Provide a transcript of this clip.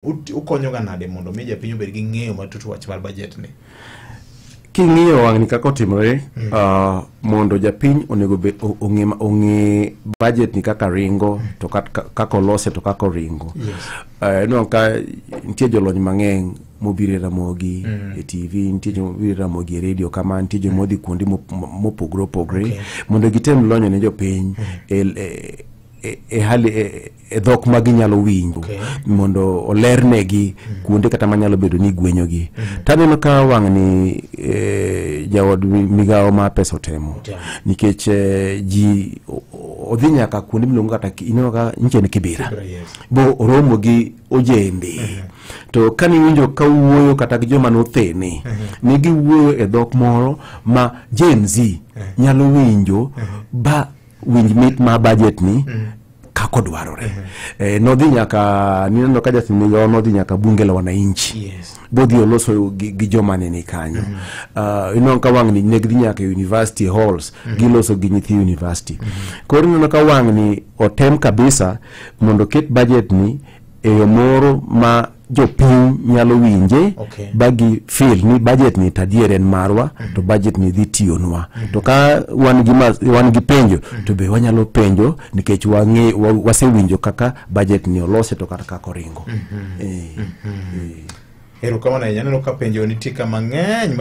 ukonyo ga nade mondo mi japinyo bed gi ng'eyo matut wach mar budget ni? King'iyo wang' ni kako timre, mondo japiny onego be ong'e budget ni kaka ringo to kako lose to kako ringo. No ka nitie jolony mang'eny mobire ramogi e TV, nitie mobire ramogi e radio, kama nitie modi kuondi mopogre mondo gitem lonyo ne jopiny hali dhok maginyalo winjo mondo olernegi kuonde kata manyalo bedo ni gwenyogi. Taneno ka wang' ni jawad migawo ma pesa temo nikech ji odhi nyaka kuonde milongo kata ineno ka nchen Kibera bo oromo gi ojembe. To kani winjo ka wuoyo kata gi joma nothene ne giwuoyo e dhok moro ma Gen Z nyalo winjo ba winj mit ma budget ni kako dwarore. Nodhi nyaka nineno ka jathini migawo nodhi nyaka bunge la wananchi bodhi oloso gi joma nene kanyo. Ineno ka wang' ni negdhi nyaka university halls giloso gi nyithi university. Koro ineno ka wang' ni otem kabisa mondo ket budget ni e yo moro ma jopiny nyalo winje bagi feel ni budget ni tadier en marwa to budget ni dhi tiyonwa. To ka wan gi penjo to be wanyalo penjo nikech wasewinjo kaka budget ni olose to kata kako ringo. Ero kama na yaneno ka penjo nitie kama ng'eny